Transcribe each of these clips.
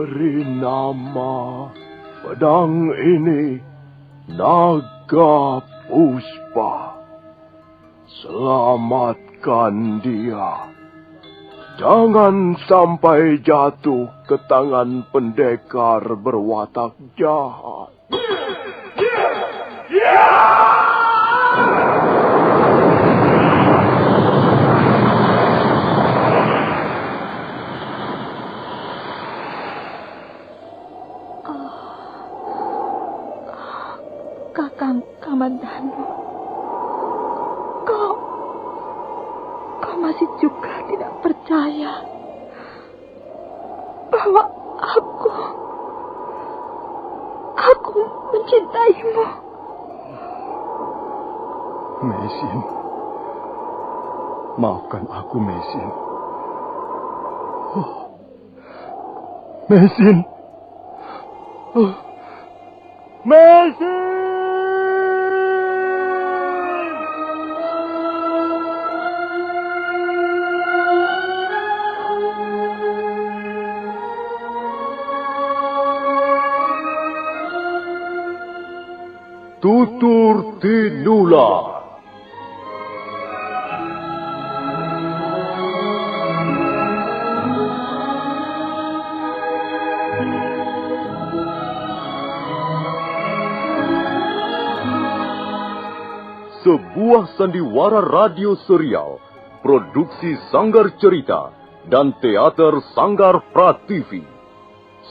Beri nama pedang ini Naga Puspa. Selamatkan dia. Jangan sampai jatuh ke tangan pendekar berwatak jahat. Kakang Kamandanu, kau masih juga tidak percaya bahwa aku mencintaimu. Mesin, maafkan aku, Mesin. Mesin. Mesin! Tutur Tinula. Sebuah sandiwara radio serial, produksi Sanggar Cerita dan teater Sanggar Prativi.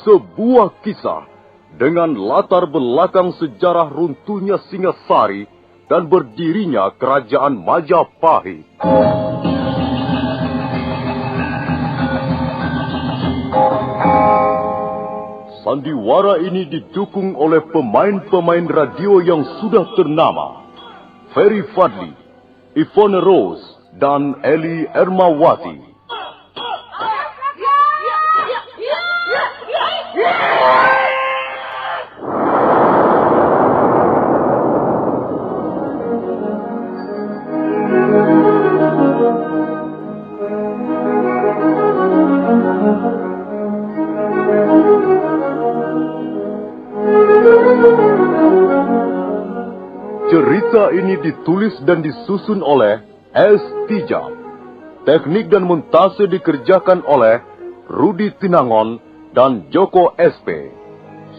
Sebuah kisah dengan latar belakang sejarah runtuhnya Singasari dan berdirinya Kerajaan Majapahit. Sandiwara ini didukung oleh pemain-pemain radio yang sudah ternama. Ferry Fadli, Yvonne Rose, dan Eli Ermawati. Cerita ini ditulis dan disusun oleh S. Tijab. Teknik dan montase dikerjakan oleh Rudi Tinangon dan Joko SP.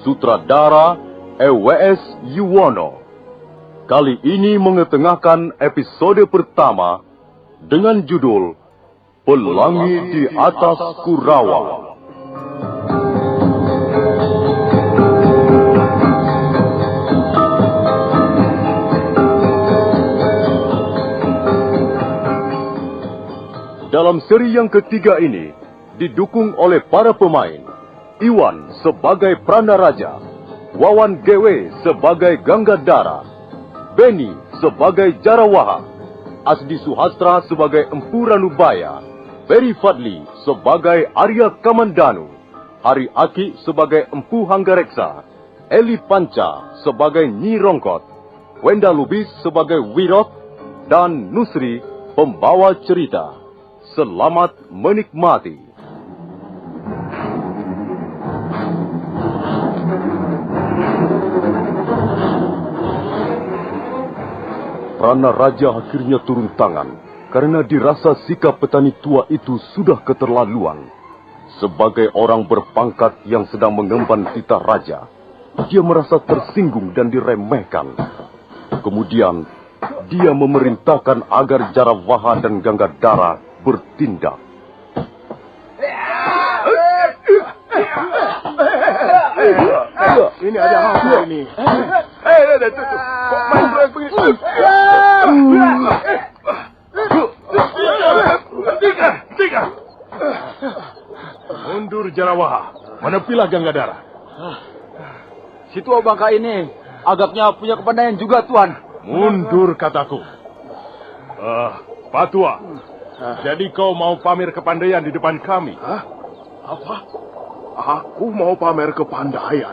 Sutradara EWS Yuwono. Kali ini mengetengahkan episode pertama dengan judul Pelangi di Atas Kurawa. Dalam seri yang ketiga ini, didukung oleh para pemain. Iwan sebagai Pranaraja, Wawan GW sebagai Ganggadara, Beni sebagai Jarawaha, Asdi Suhastra sebagai Empu Ranubaya, Ferry Fadli sebagai Arya Kamandanu, Hari Aki sebagai Empu Hanggareksa, Eli Panca sebagai Nyi Rongkot, Wenda Lubis sebagai Wirot, dan Nusri pembawa cerita. Selamat menikmati. Pranaraja akhirnya turun tangan karena dirasa sikap petani tua itu sudah keterlaluan. Sebagai orang berpangkat yang sedang mengemban titah raja, dia merasa tersinggung dan diremehkan. Kemudian, dia memerintahkan agar Jarawaha dan Ganggadara bertindak. Ini ada apa ini? Kok main gue begitu? Tiga. Mundur Jarawaha, menepilah Ganggadara. Si tua bangka ini agaknya punya kepandaian juga, Tuan. Mundur kataku. Patua. Jadi kau mau pamer kepandaian di depan kami? Hah? Apa? Aku mau pamer kepandaian?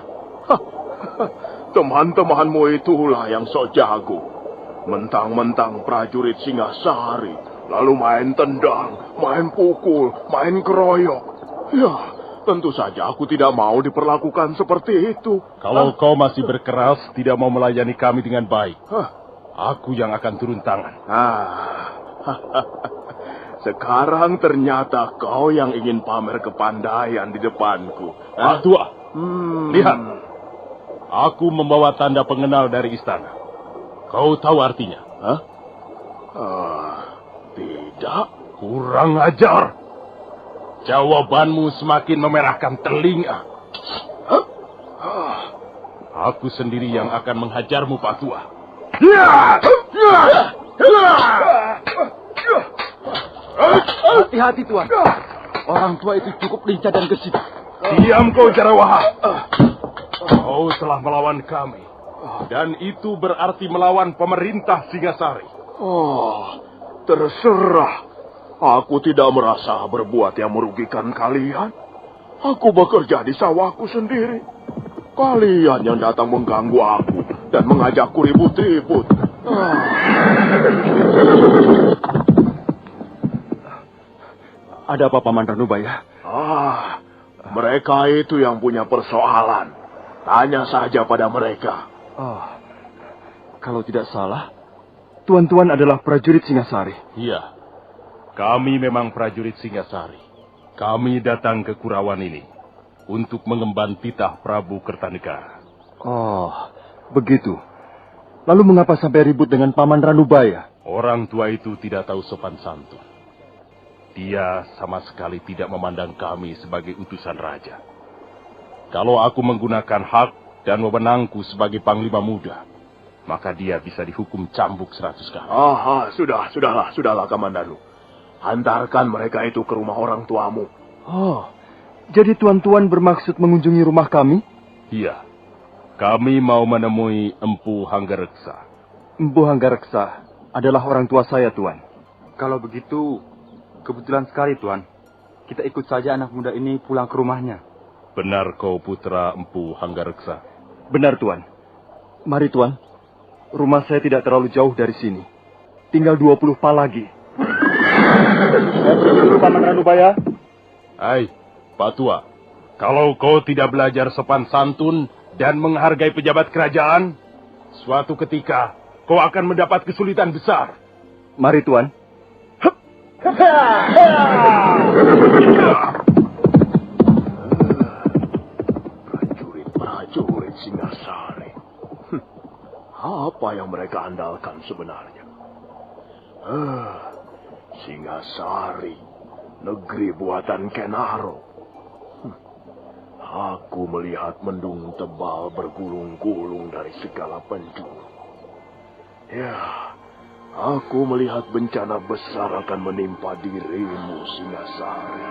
Teman-temanmu itulah yang sok jago. Mentang-mentang prajurit Singasari, lalu main tendang, main pukul, main keroyok. Ya, tentu saja aku tidak mau diperlakukan seperti itu. Kalau kau masih berkeras tidak mau melayani kami dengan baik, Hah? aku yang akan turun tangan. Sekarang ternyata kau yang ingin pamer kepandaian di depanku. Pak Tua, lihat. Lihat. Aku membawa tanda pengenal dari istana. Kau tahu artinya? Hah? Tidak. Kurang ajar. Jawabanmu semakin memerahkan telinga. Aku sendiri yang akan menghajarmu, Pak Tua. Hati-hati, Tuan. Orang tua itu cukup lincah dan gesit. Diam kau, Jarawaha. Kau telah melawan kami. Dan itu berarti melawan pemerintah Singasari. Terserah. Aku tidak merasa berbuat yang merugikan kalian. Aku bekerja di sawahku sendiri. Kalian yang datang mengganggu aku dan mengajakku ribut-ribut. Ada apa, Paman Ranubaya? Mereka itu yang punya persoalan. Tanya saja pada mereka. Kalau tidak salah, tuan-tuan adalah prajurit Singasari. Iya, kami memang prajurit Singasari. Kami datang ke Kurawan ini untuk mengemban titah Prabu Kertanegara. Oh, begitu. Lalu mengapa sampai ribut dengan Paman Ranubaya? Orang tua itu tidak tahu sopan santun. Dia sama sekali tidak memandang kami sebagai utusan raja. Kalau aku menggunakan hak dan wewenangku sebagai panglima muda, maka dia bisa dihukum cambuk 100 kali. Sudahlah, Kamandanu. Hantarkan mereka itu ke rumah orang tuamu. Oh, jadi tuan-tuan bermaksud mengunjungi rumah kami? Iya, kami mau menemui Empu Hanggareksa. Empu Hanggareksa adalah orang tua saya, Tuan. Kalau begitu, kebetulan sekali, Tuan. Kita ikut saja anak muda ini pulang ke rumahnya. Benar kau putra Empu Hanggareksa? Benar, Tuan. Mari, Tuan. Rumah saya tidak terlalu jauh dari sini. Tinggal 20 pa lagi. Saya pergi dulu, Paman Ranubaya. Hai, Pak Tua. Kalau kau tidak belajar sopan santun dan menghargai pejabat kerajaan, suatu ketika kau akan mendapat kesulitan besar. Mari, Tuan. Prajurit Singasari. Apa yang mereka andalkan sebenarnya? Singasari, negeri buatan Kenaro. Aku melihat mendung tebal bergulung-gulung dari segala penjuru. Ya, aku melihat bencana besar akan menimpa dirimu, Singasari.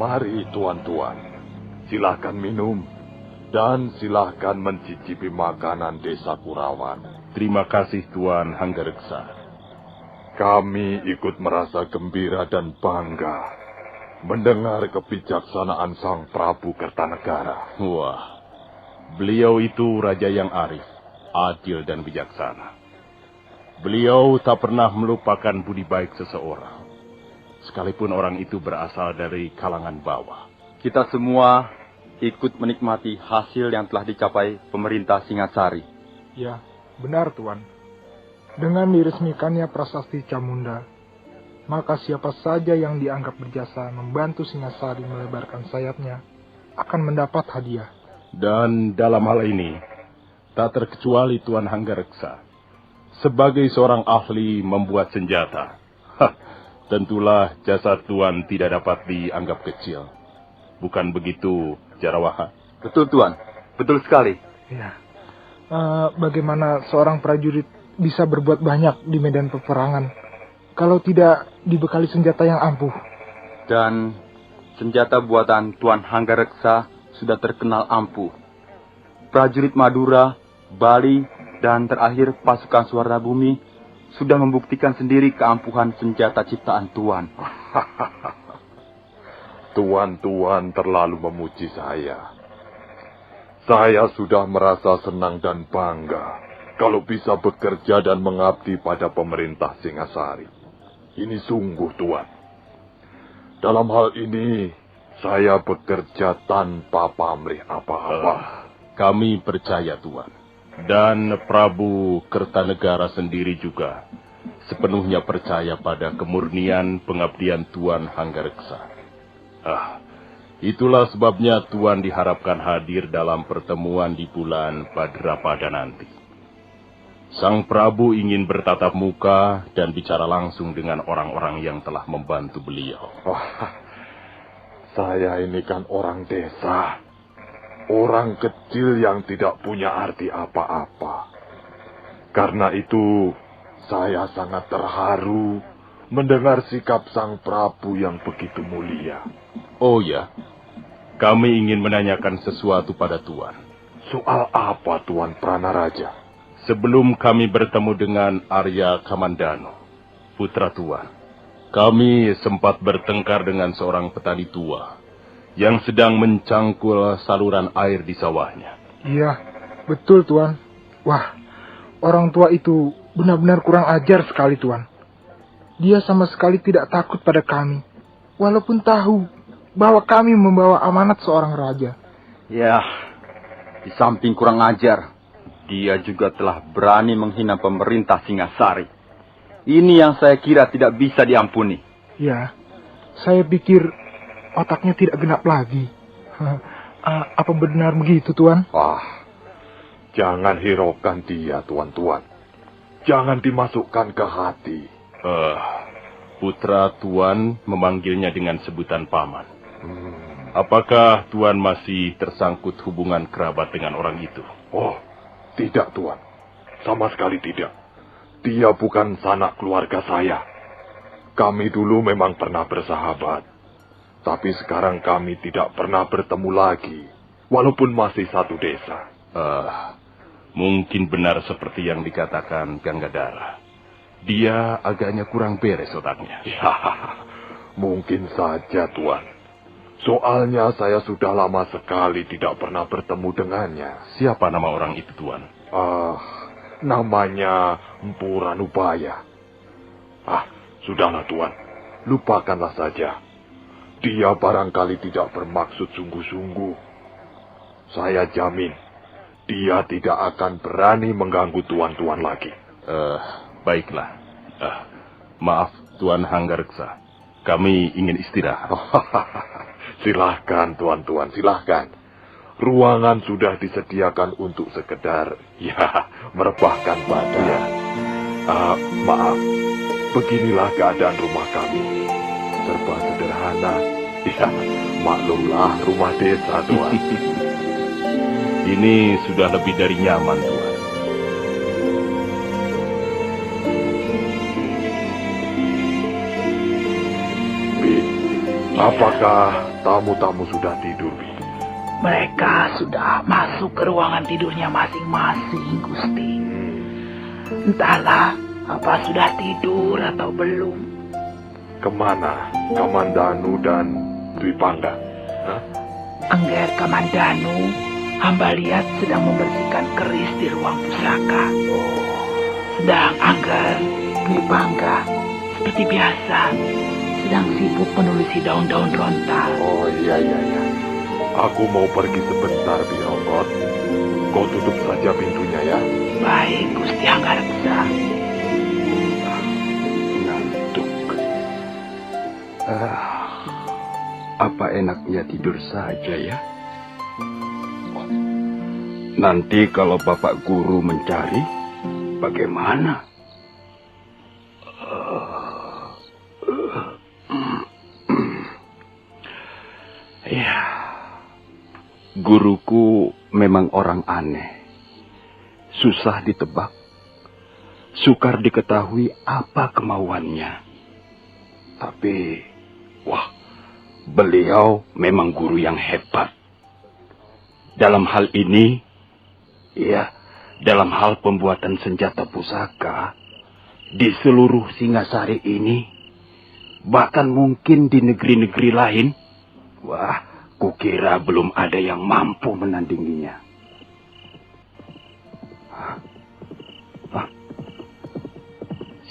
Mari tuan-tuan, silahkan minum dan silahkan mencicipi makanan desa Kurawan. Terima kasih Tuan Hanggareksa. Kami ikut merasa gembira dan bangga mendengar kebijaksanaan Sang Prabu Kertanegara. Wah, beliau itu raja yang arif, adil dan bijaksana. Beliau tak pernah melupakan budi baik seseorang, sekalipun orang itu berasal dari kalangan bawah. Kita semua ikut menikmati hasil yang telah dicapai pemerintah Singasari. Ya, benar Tuan. Dengan diresmikannya prasasti Camunda, maka siapa saja yang dianggap berjasa membantu Singasari melebarkan sayapnya akan mendapat hadiah. Dan dalam hal ini, tak terkecuali Tuan Hanggareksa, sebagai seorang ahli membuat senjata. Tentulah jasa Tuan tidak dapat dianggap kecil. Bukan begitu, Jarawaha? Betul, Tuan. Betul sekali. Ya. Bagaimana seorang prajurit bisa berbuat banyak di medan peperangan kalau tidak dibekali senjata yang ampuh? Dan senjata buatan Tuan Hanggareksa sudah terkenal ampuh. Prajurit Madura, Bali, dan terakhir pasukan Suara Bumi sudah membuktikan sendiri keampuhan senjata ciptaan Tuan. Tuan-tuan terlalu memuji saya. Saya sudah merasa senang dan bangga kalau bisa bekerja dan mengabdi pada pemerintah Singasari. Ini sungguh, Tuan. Dalam hal ini, saya bekerja tanpa pamrih apa-apa. Kami percaya, Tuan. Dan Prabu Kertanegara sendiri juga sepenuhnya percaya pada kemurnian pengabdian Tuan Hanggareksa. Itulah sebabnya Tuan diharapkan hadir dalam pertemuan di bulan Bhadrapada nanti. Sang Prabu ingin bertatap muka dan bicara langsung dengan orang-orang yang telah membantu beliau. Saya ini kan orang desa. Orang kecil yang tidak punya arti apa-apa. Karena itu, saya sangat terharu mendengar sikap Sang Prabu yang begitu mulia. Oh ya, kami ingin menanyakan sesuatu pada Tuan. Soal apa, Tuan Pranaraja? Sebelum kami bertemu dengan Arya Kamandano, putra Tuan, kami sempat bertengkar dengan seorang petani tua yang sedang mencangkul saluran air di sawahnya. Iya, betul Tuan. Wah, orang tua itu benar-benar kurang ajar sekali Tuan. Dia sama sekali tidak takut pada kami, walaupun tahu bahwa kami membawa amanat seorang raja. Ya, di samping kurang ajar, dia juga telah berani menghina pemerintah Singasari. Ini yang saya kira tidak bisa diampuni. Ya, saya pikir otaknya tidak genap lagi. Apa benar begitu, Tuan? Jangan hiraukan dia, Tuan-Tuan. Jangan dimasukkan ke hati. Putra Tuan memanggilnya dengan sebutan paman. Apakah Tuan masih tersangkut hubungan kerabat dengan orang itu? Oh, tidak, Tuan. Sama sekali tidak. Dia bukan sanak keluarga saya. Kami dulu memang pernah bersahabat. Tapi sekarang kami tidak pernah bertemu lagi. Walaupun masih satu desa. Mungkin benar seperti yang dikatakan Gangadara. Dia agaknya kurang beres otaknya. Ya, mungkin saja, Tuan. Soalnya saya sudah lama sekali tidak pernah bertemu dengannya. Siapa nama orang itu, Tuan? Namanya Empu Ranubaya. Sudahlah, Tuan. Lupakanlah saja. Dia barangkali tidak bermaksud sungguh-sungguh. Saya jamin, dia tidak akan berani mengganggu Tuan-Tuan lagi. Baiklah. Maaf, Tuan Hanggareksa. Kami ingin istirahat. Silahkan, Tuan-Tuan, silahkan. Ruangan sudah disediakan untuk sekedar, merebahkan badan. Maaf, beginilah keadaan rumah kami. Serba sederhana. Maklumlah rumah desa, Tuan. Ini sudah lebih dari nyaman, Tuan. Bi, apakah tamu-tamu sudah tidur, Bi? Mereka sudah masuk ke ruangan tidurnya masing-masing, Gusti. Entahlah apa sudah tidur atau belum. Kemana Kamandanu dan Dwi Pangga? Angger Kamandanu, hamba lihat sedang membersihkan keris di ruang pusaka. Sedang Angger Dwi Pangga, seperti biasa, sedang sibuk menulisi daun-daun rontal. Oh, iya. Aku mau pergi sebentar, Bironggot. Kau tutup saja pintunya, ya. Baik, Gusti Hanggareksa. Apa enaknya tidur saja ya? Nanti kalau Bapak Guru mencari, bagaimana? Ya, guruku memang orang aneh. Susah ditebak, sukar diketahui apa kemauannya. Tapi, beliau memang guru yang hebat. Dalam hal ini, dalam hal pembuatan senjata pusaka, di seluruh Singasari ini, bahkan mungkin di negeri-negeri lain, kukira belum ada yang mampu menandinginya.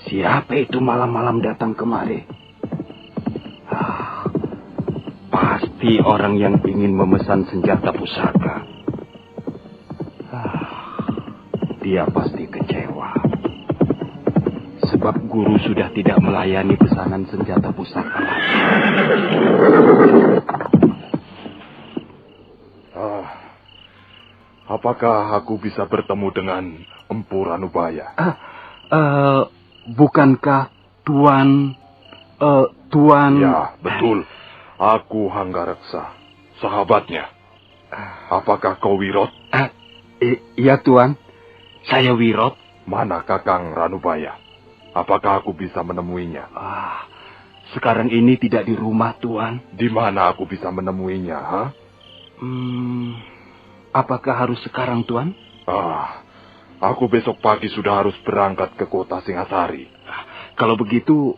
Siapa itu malam-malam datang kemari? Pasti orang yang ingin memesan senjata pusaka. Dia pasti kecewa. Sebab guru sudah tidak melayani pesanan senjata pusaka lagi. Apakah aku bisa bertemu dengan Empu Ranubaya? Bukankah Tuan... Ya, betul. Aku Hanggareksa, sahabatnya. Apakah kau Wirot? Iya, Tuan. Saya Wirot. Mana Kakang Ranubaya? Apakah aku bisa menemuinya? Sekarang ini tidak di rumah, Tuan. Di mana aku bisa menemuinya, ha? Apakah harus sekarang, Tuan? Aku besok pagi sudah harus berangkat ke kota Singasari. Kalau begitu,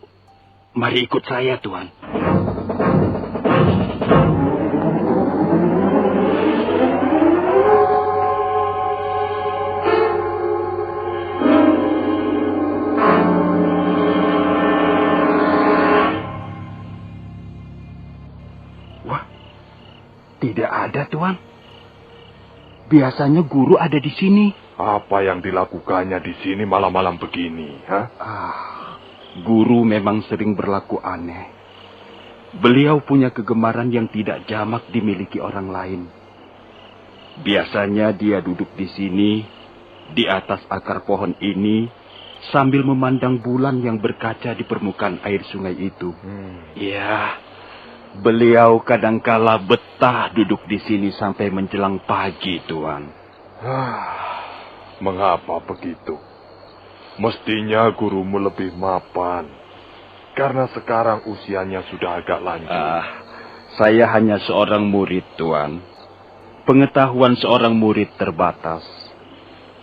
mari ikut saya, Tuan. Wah, tidak ada, Tuan. Biasanya guru ada di sini. Apa yang dilakukannya di sini malam-malam begini, ha? Guru memang sering berlaku aneh. Beliau punya kegemaran yang tidak jamak dimiliki orang lain. Biasanya dia duduk di sini, di atas akar pohon ini, sambil memandang bulan yang berkaca di permukaan air sungai itu. Ya, beliau kadangkala betah duduk di sini sampai menjelang pagi, Tuan. Mengapa begitu? Mestinya gurumu lebih mapan. Karena sekarang usianya sudah agak lanjut. Saya hanya seorang murid, Tuan. Pengetahuan seorang murid terbatas.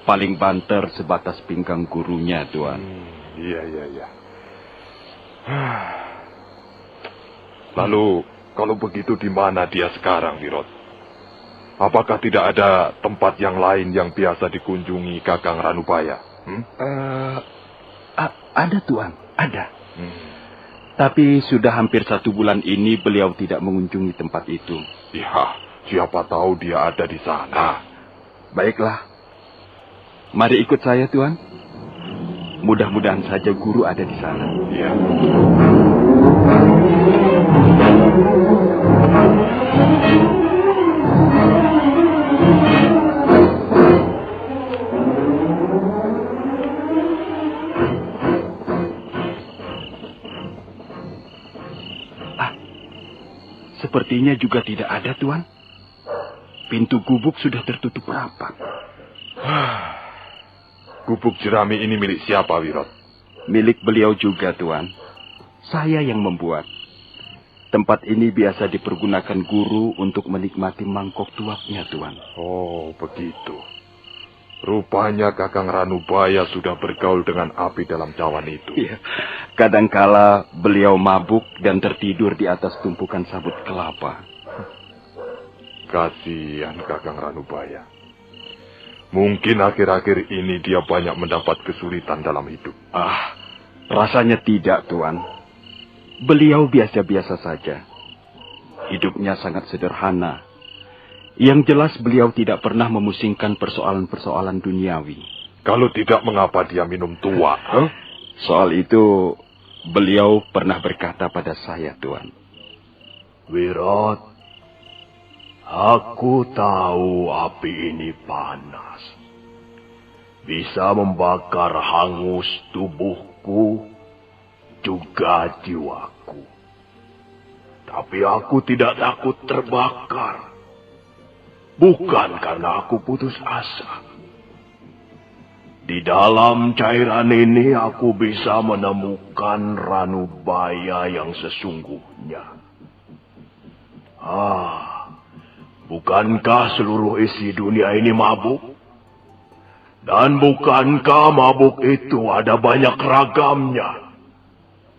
Paling banter sebatas pinggang gurunya, Tuan. Iya. Lalu, kalau begitu di mana dia sekarang, Wirot? Apakah tidak ada tempat yang lain yang biasa dikunjungi Kakang Ranubaya? Ada, Tuan. Ada. Tapi sudah hampir 1 bulan ini beliau tidak mengunjungi tempat itu. Ya, siapa tahu dia ada di sana. Baiklah. Mari ikut saya, Tuan. Mudah-mudahan saja guru ada di sana. Ya. Sepertinya juga tidak ada, Tuan. Pintu gubuk sudah tertutup rapat. Gubuk jerami ini milik siapa, Wirot? Milik beliau juga, Tuan. Saya yang membuat. Tempat ini biasa dipergunakan guru untuk menikmati mangkok tuaknya, Tuan. Oh, begitu. Rupanya Kakang Ranubaya sudah bergaul dengan api dalam cawan itu. Iya. Kadangkala beliau mabuk dan tertidur di atas tumpukan sabut kelapa. Kasihan Kakang Ranubaya. Mungkin akhir-akhir ini dia banyak mendapat kesulitan dalam hidup. Rasanya tidak, Tuan. Beliau biasa-biasa saja. Hidupnya sangat sederhana. Yang jelas beliau tidak pernah memusingkan persoalan-persoalan duniawi. Kalau tidak, mengapa dia minum tua? Soal itu, beliau pernah berkata pada saya, Tuan. Wirot, aku tahu api ini panas. Bisa membakar hangus tubuhku, juga jiwaku. Tapi aku tidak takut terbakar. Bukan karena aku putus asa. Di dalam cairan ini aku bisa menemukan Ranubaya yang sesungguhnya. Bukankah seluruh isi dunia ini mabuk? Dan bukankah mabuk itu ada banyak ragamnya?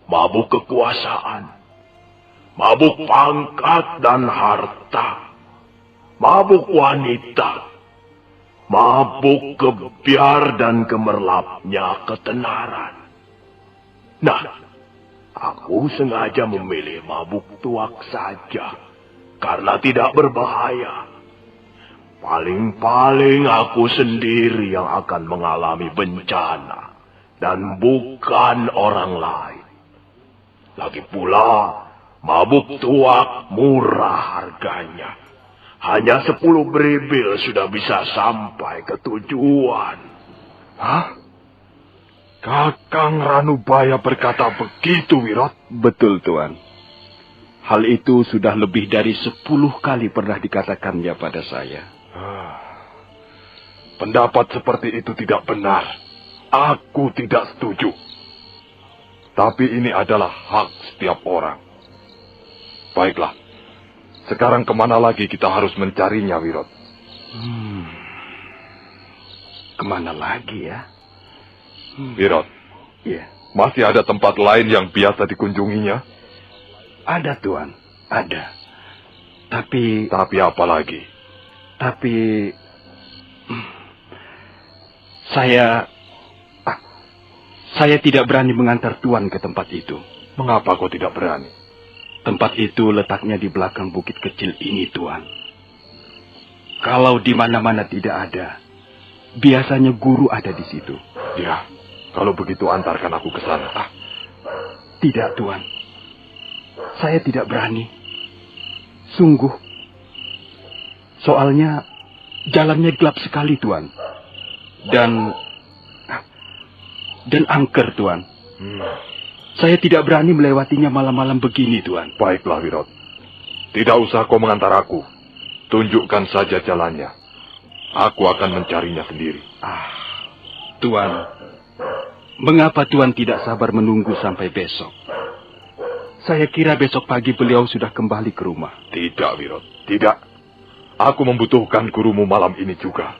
Mabuk kekuasaan, mabuk pangkat dan harta, mabuk wanita, mabuk kebiar dan gemerlapnya ketenaran. Nah, aku sengaja memilih mabuk tuak saja, karena tidak berbahaya. Paling-paling aku sendiri yang akan mengalami bencana, dan bukan orang lain. Lagi pula, mabuk tuak murah harganya. Hanya 10 beribil sudah bisa sampai ke tujuan. Hah? Kakang Ranubaya berkata begitu, Wirot? Betul, Tuan. Hal itu sudah lebih dari 10 kali pernah dikatakannya pada saya. Pendapat seperti itu tidak benar. Aku tidak setuju. Tapi ini adalah hak setiap orang. Baiklah. Sekarang kemana lagi kita harus mencarinya, Wirot? Kemana lagi ya? Wirot, Iya. masih ada tempat lain yang biasa dikunjunginya? Ada, Tuan. Ada. Tapi apa lagi? Saya tidak berani mengantar Tuan ke tempat itu. Mengapa kau tidak berani? Tempat itu letaknya di belakang bukit kecil ini, Tuan. Kalau di mana-mana tidak ada, biasanya guru ada di situ. Ya, kalau begitu antarkan aku ke sana. Tidak, Tuan. Saya tidak berani. Sungguh. Soalnya jalannya gelap sekali, Tuan. Dan angker, Tuan. Saya tidak berani melewatinya malam-malam begini, Tuan. Baiklah, Wirot. Tidak usah kau mengantar aku. Tunjukkan saja jalannya. Aku akan mencarinya sendiri. Tuan, mengapa Tuan tidak sabar menunggu sampai besok? Saya kira besok pagi beliau sudah kembali ke rumah. Tidak, Wirot. Tidak. Aku membutuhkan gurumu malam ini juga.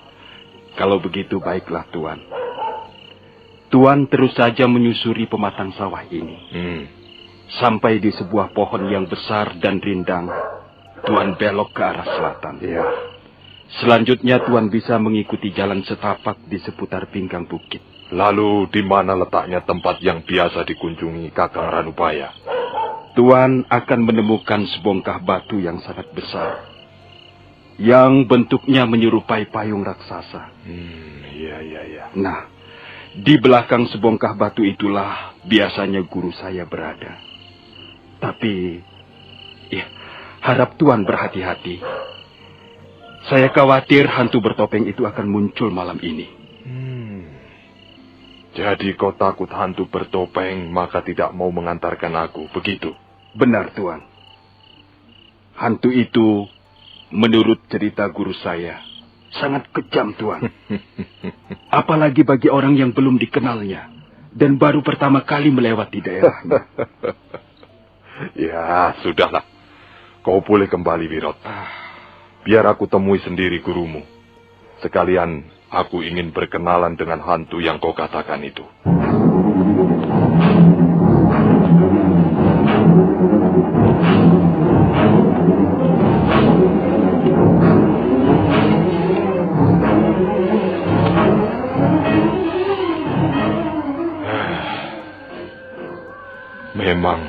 Kalau begitu, baiklah, Tuan. Tuan terus saja menyusuri pematang sawah ini. Sampai di sebuah pohon yang besar dan rindang, Tuan belok ke arah selatan. Iya. Selanjutnya Tuan bisa mengikuti jalan setapak di seputar pinggang bukit. Lalu di mana letaknya tempat yang biasa dikunjungi Kakang Ranubaya? Tuan akan menemukan sebongkah batu yang sangat besar, yang bentuknya menyerupai payung raksasa. Iya. Nah, di belakang sebongkah batu itulah biasanya guru saya berada. Tapi, harap Tuan berhati-hati. Saya khawatir hantu bertopeng itu akan muncul malam ini. Jadi kau takut hantu bertopeng, maka tidak mau mengantarkan aku, begitu? Benar, Tuan. Hantu itu, menurut cerita guru saya, sangat kejam, Tuan. Apalagi bagi orang yang belum dikenalnya dan baru pertama kali melewati daerahnya. Ya, sudahlah. Kau boleh kembali, Wirot. Biar aku temui sendiri gurumu. Sekalian aku ingin berkenalan dengan hantu yang kau katakan itu. Memang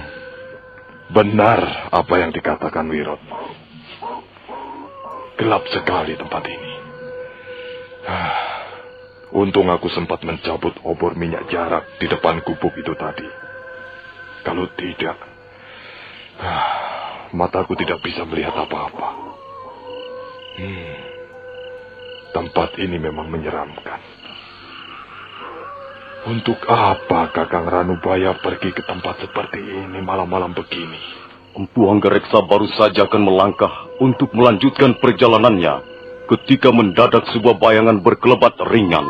benar apa yang dikatakan Wirot. Gelap sekali tempat ini. Untung aku sempat mencabut obor minyak jarak di depan gubuk itu tadi. Kalau tidak, mataku tidak bisa melihat apa-apa. Tempat ini memang menyeramkan. Untuk apa Kakang Ranubaya pergi ke tempat seperti ini malam-malam begini? Empu Hanggareksa baru saja akan melangkah untuk melanjutkan perjalanannya ketika mendadak sebuah bayangan berkelebat ringan.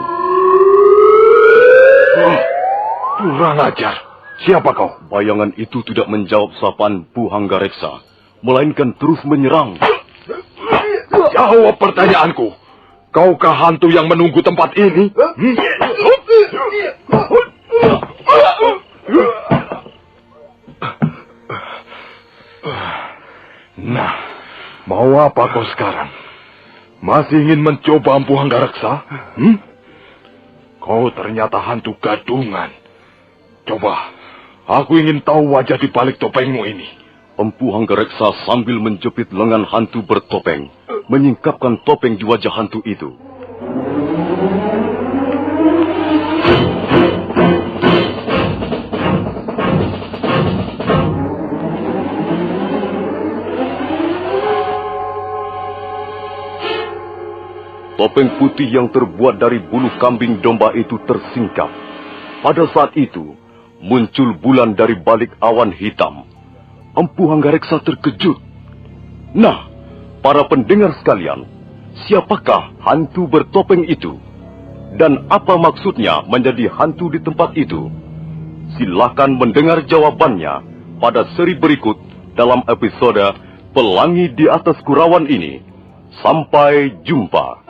Kurang ajar. Siapa kau? Bayangan itu tidak menjawab sapaan Empu Hanggareksa, melainkan terus menyerang. Jawab pertanyaanku. Kaukah hantu yang menunggu tempat ini? Nah, mau apa kau sekarang? Masih ingin mencoba Empu Hanggareksa? Kau ternyata hantu gadungan. Coba, Aku ingin tahu wajah di balik topengmu ini. Empu Hanggareksa sambil menjepit lengan hantu bertopeng, menyingkapkan topeng di wajah hantu itu. Topeng putih yang terbuat dari bulu kambing domba itu tersingkap. Pada saat itu, muncul bulan dari balik awan hitam. Empu Hanggareksa terkejut. Nah, para pendengar sekalian, siapakah hantu bertopeng itu? Dan apa maksudnya menjadi hantu di tempat itu? Silakan mendengar jawabannya pada seri berikut dalam episode Pelangi di Atas Kurawan ini. Sampai jumpa.